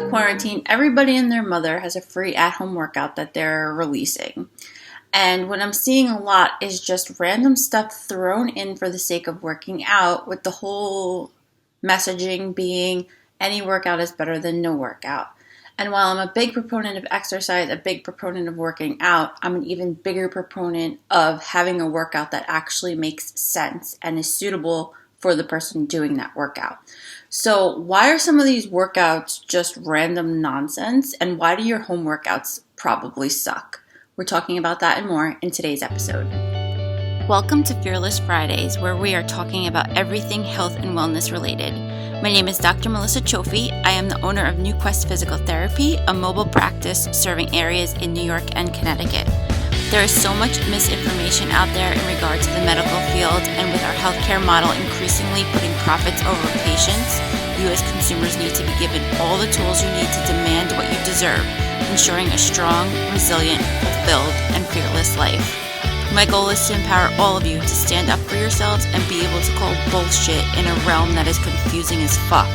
quarantine, everybody and their mother has a free at-home workout that they're releasing. And what I'm seeing a lot is just random stuff thrown in for the sake of working out, with the whole messaging being any workout is better than no workout. And while I'm a big proponent of exercise, a big proponent of working out, I'm an even bigger proponent of having a workout that actually makes sense and is suitable for the person doing that workout. So why are some of these workouts just random nonsense, and why do your home workouts probably suck? We're talking about that and more in today's episode. Welcome to Fearless Fridays, where we are talking about everything health and wellness related. My name is Dr. Melissa Chofi. I am the owner of New Quest Physical Therapy, a mobile practice serving areas in New York and Connecticut. There is so much misinformation out there in regard to the medical field, and with our healthcare model increasingly putting profits over patients, you as consumers need to be given all the tools you need to demand what you deserve, ensuring a strong, resilient, fulfilled, and fearless life. My goal is to empower all of you to stand up for yourselves and be able to call bullshit in a realm that is confusing as fuck.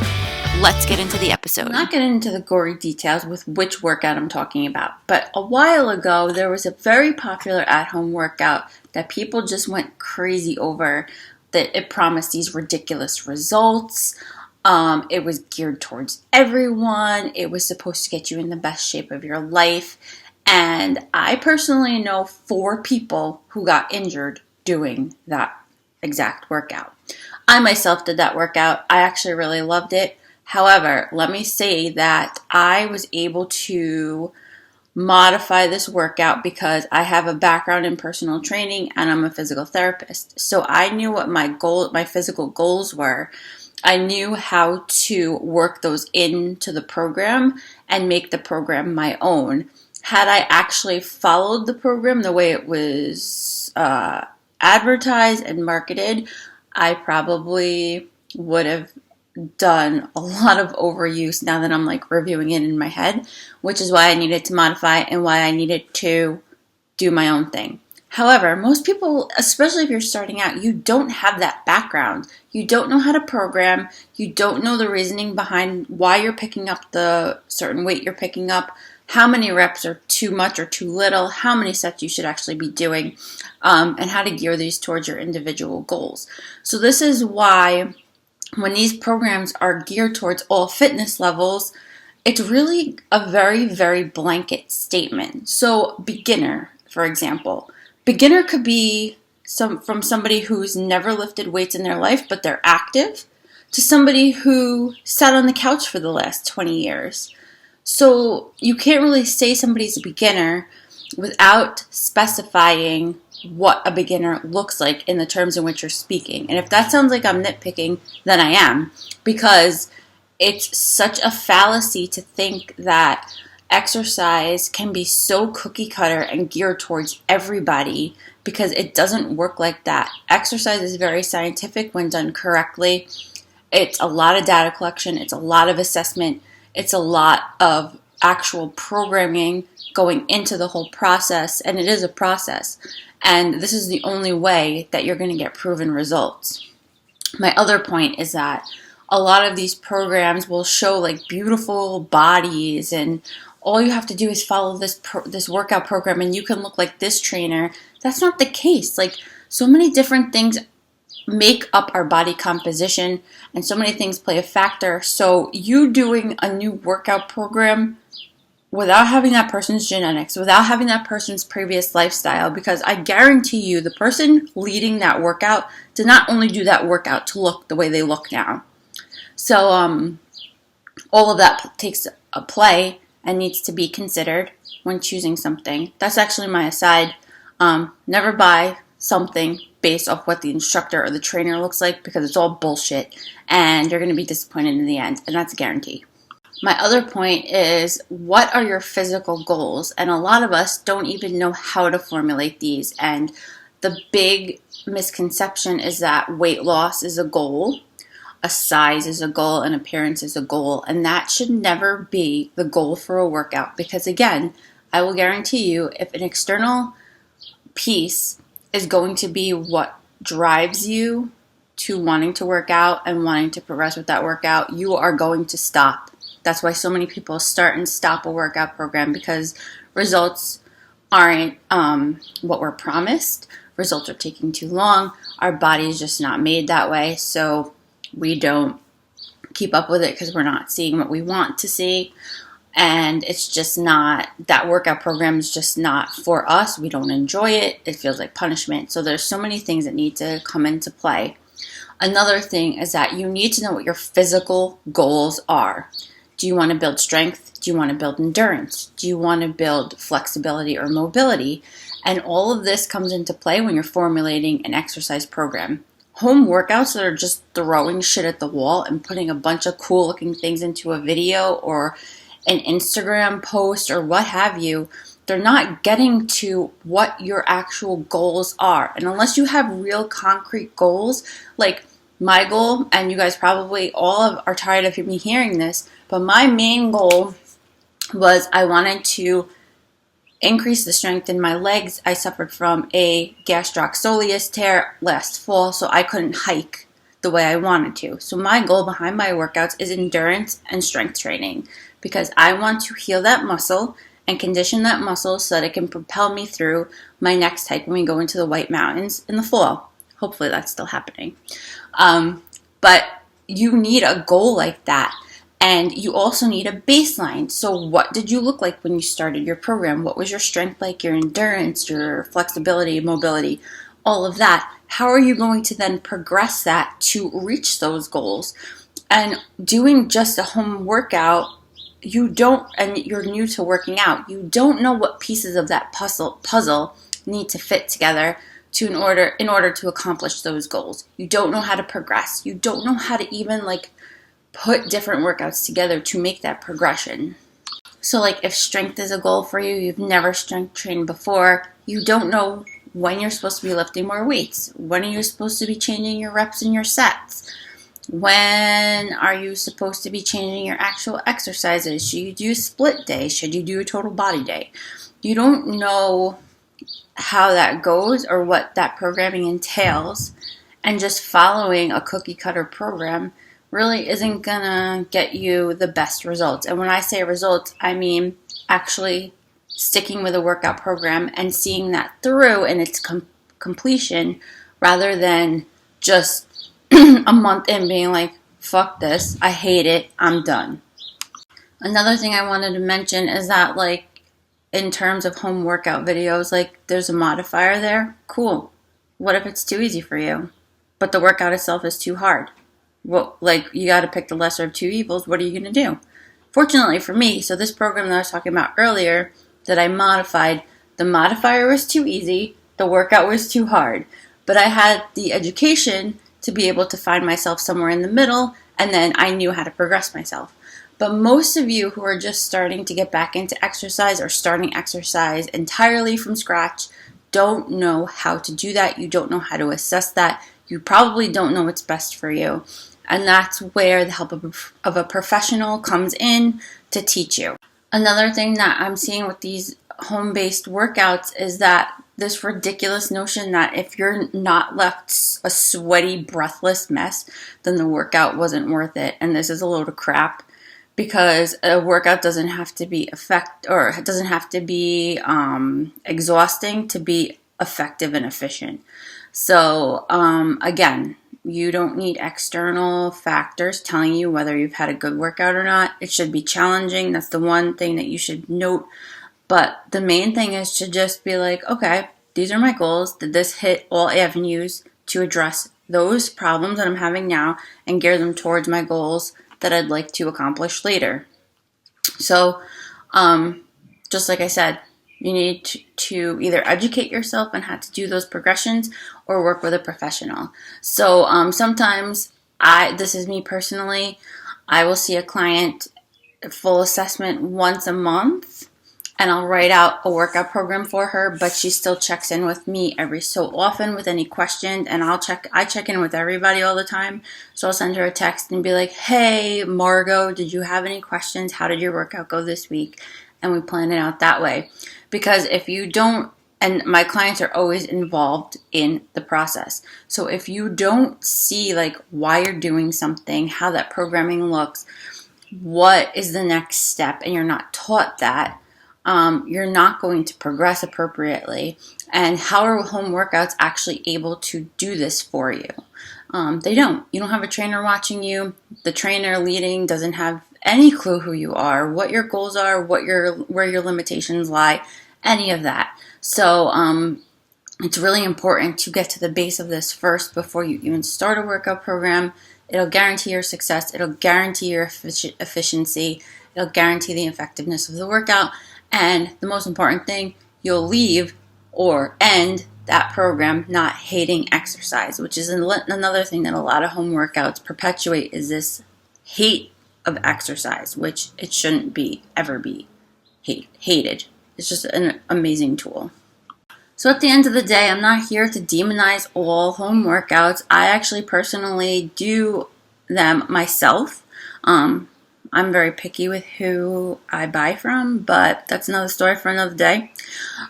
Let's get into the episode. I'm not getting into the gory details with which workout I'm talking about, but a while ago there was a very popular at-home workout that people just went crazy over, that it promised these ridiculous results. It was geared towards everyone. It was supposed to get you in the best shape of your life. And I personally know 4 people who got injured doing that exact workout. I myself did that workout. I actually really loved it. However, let me say that I was able to modify this workout because I have a background in personal training and I'm a physical therapist. So I knew what my physical goals were. I knew how to work those into the program and make the program my own. Had I actually followed the program the way it was advertised and marketed, I probably would have done a lot of overuse now that I'm reviewing it in my head, which is why I needed to modify and why I needed to do my own thing. However, most people, especially if you're starting out, you don't have that background. You don't know how to program. You don't know the reasoning behind why you're picking up the certain weight you're picking up, how many reps are too much or too little, how many sets you should actually be doing, and how to gear these towards your individual goals. So this is why when these programs are geared towards all fitness levels, it's really a very, very blanket statement. So beginner, for example. Beginner could be from somebody who's never lifted weights in their life, but they're active, to somebody who sat on the couch for the last 20 years. So you can't really say somebody's a beginner without specifying what a beginner looks like in the terms in which you're speaking. And if that sounds like I'm nitpicking, then I am, because it's such a fallacy to think that exercise can be so cookie cutter and geared towards everybody, because it doesn't work like that. Exercise is very scientific when done correctly. It's a lot of data collection. It's a lot of assessment. It's a lot of actual programming going into the whole process, and it is a process. And this is the only way that you're going to get proven results. My other point is that a lot of these programs will show beautiful bodies, and all you have to do is follow this workout program and you can look like this trainer. That's not the case. So many different things make up our body composition, and so many things play a factor. So you doing a new workout program without having that person's genetics, without having that person's previous lifestyle, because I guarantee you the person leading that workout did not only do that workout to look the way they look now. So all of that takes a play and needs to be considered when choosing something. That's actually my aside. Never buy something based off what the instructor or the trainer looks like, because it's all bullshit and you're going to be disappointed in the end, and that's a guarantee. My other point is, what are your physical goals? And a lot of us don't even know how to formulate these. And the big misconception is that weight loss is a goal, a size is a goal, an appearance is a goal. And that should never be the goal for a workout. Because again, I will guarantee you, if an external piece is going to be what drives you to wanting to work out and wanting to progress with that workout, you are going to stop. That's why so many people start and stop a workout program, because results aren't what we're promised. Results are taking too long. Our body is just not made that way, so we don't keep up with it because we're not seeing what we want to see. And it's just not, that workout program is just not for us. We don't enjoy it. It feels like punishment. So there's so many things that need to come into play. Another thing is that you need to know what your physical goals are. Do you want to build strength? Do you want to build endurance? Do you want to build flexibility or mobility? And all of this comes into play when you're formulating an exercise program. Home workouts that are just throwing shit at the wall and putting a bunch of cool looking things into a video or an Instagram post or what have you, they're not getting to what your actual goals are. And unless you have real concrete goals, like my goal, and you guys probably all are tired of me hearing this, but my main goal was I wanted to increase the strength in my legs. I suffered from a gastrocsoleus tear last fall, so I couldn't hike the way I wanted to. So my goal behind my workouts is endurance and strength training, because I want to heal that muscle and condition that muscle so that it can propel me through my next hike when we go into the White Mountains in the fall. Hopefully that's still happening. But you need a goal like that. And you also need a baseline. So what did you look like when you started your program? What was your strength like, your endurance, your flexibility, mobility, all of that? How are you going to then progress that to reach those goals? And doing just a home workout, you don't, and you're new to working out, you don't know what pieces of that puzzle need to fit together in order to accomplish those goals. You don't know how to progress. You don't know how to even put different workouts together to make that progression. So if strength is a goal for you, you've never strength trained before, you don't know when you're supposed to be lifting more weights. When are you supposed to be changing your reps and your sets? When are you supposed to be changing your actual exercises? Should you do a split day? Should you do a total body day? You don't know how that goes or what that programming entails, and just following a cookie cutter program really isn't gonna get you the best results. And when I say results, I mean actually sticking with a workout program and seeing that through in its completion, rather than just a month in being like, fuck this, I hate it, I'm done. Another thing I wanted to mention is that in terms of home workout videos, there's a modifier there. Cool. What if it's too easy for you, but the workout itself is too hard? Well, you got to pick the lesser of two evils. What are you going to do? Fortunately for me, so this program that I was talking about earlier that I modified, the modifier was too easy, the workout was too hard. But I had the education to be able to find myself somewhere in the middle, and then I knew how to progress myself. But most of you who are just starting to get back into exercise or starting exercise entirely from scratch don't know how to do that. You don't know how to assess that. You probably don't know what's best for you. And that's where the help of a professional comes in to teach you. Another thing that I'm seeing with these home-based workouts is that this ridiculous notion that if you're not left a sweaty, breathless mess, then the workout wasn't worth it. And this is a load of crap, because a workout doesn't have to be exhausting to be effective and efficient. So again, you don't need external factors telling you whether you've had a good workout or not. It should be challenging. That's the one thing that you should note. But the main thing is to just be like, okay, these are my goals. Did this hit all avenues to address those problems that I'm having now and gear them towards my goals that I'd like to accomplish later? So, just like I said, you need to either educate yourself on how to do those progressions or work with a professional. So sometimes this is me personally, I will see a client full assessment once a month, and I'll write out a workout program for her, but she still checks in with me every so often with any questions, and I check in with everybody all the time. So I'll send her a text and be like, hey, Margot, did you have any questions? How did your workout go this week? And we plan it out that way. Because if you don't, and my clients are always involved in the process. So if you don't see why you're doing something, how that programming looks, what is the next step and you're not taught that, you're not going to progress appropriately. And how are home workouts actually able to do this for you? They don't. You don't have a trainer watching you. The trainer leading doesn't have any clue who you are, what your goals are, where your limitations lie, any of that. So it's really important to get to the base of this first before you even start a workout program. It'll guarantee your success. It'll guarantee your efficiency. It'll guarantee the effectiveness of the workout. And the most important thing, you'll leave or end that program not hating exercise, which is another thing that a lot of home workouts perpetuate, is this hate of exercise, which it shouldn't ever be hated. It's just an amazing tool. So at the end of the day, I'm not here to demonize all home workouts. I actually personally do them myself. I'm very picky with who I buy from, but that's another story for another day.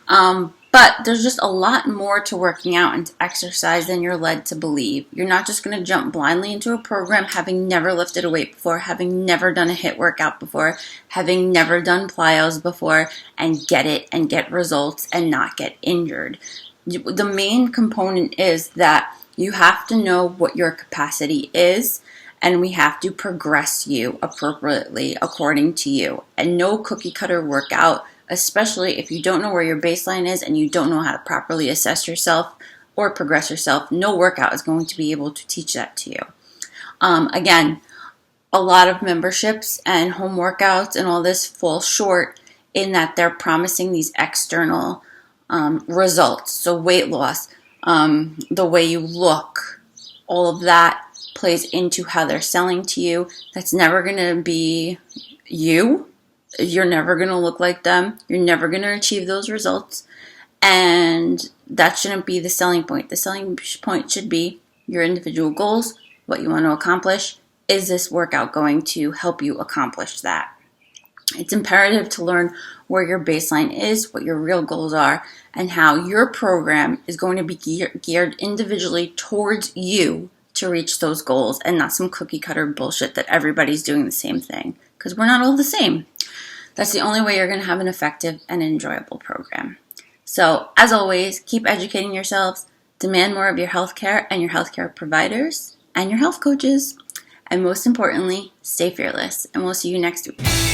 But there's just a lot more to working out and to exercise than you're led to believe. You're not just going to jump blindly into a program having never lifted a weight before, having never done a HIIT workout before, having never done plyos before, and get it and get results and not get injured. The main component is that you have to know what your capacity is, and we have to progress you appropriately according to you. And no cookie cutter workout, especially if you don't know where your baseline is and you don't know how to properly assess yourself or progress yourself, no workout is going to be able to teach that to you. Again, a lot of memberships and home workouts and all this fall short in that they're promising these external results. So weight loss, the way you look, all of that plays into how they're selling to you. That's never going to be you. You're never going to look like them. You're never going to achieve those results. And that shouldn't be the selling point. The selling point should be your individual goals, what you want to accomplish. Is this workout going to help you accomplish that? It's imperative to learn where your baseline is, what your real goals are, and how your program is going to be geared individually towards you to reach those goals, and not some cookie cutter bullshit that everybody's doing the same thing, because we're not all the same. That's the only way you're going to have an effective and enjoyable program. So, as always, keep educating yourselves, demand more of your healthcare and your healthcare providers and your health coaches, and most importantly, stay fearless, and we'll see you next week.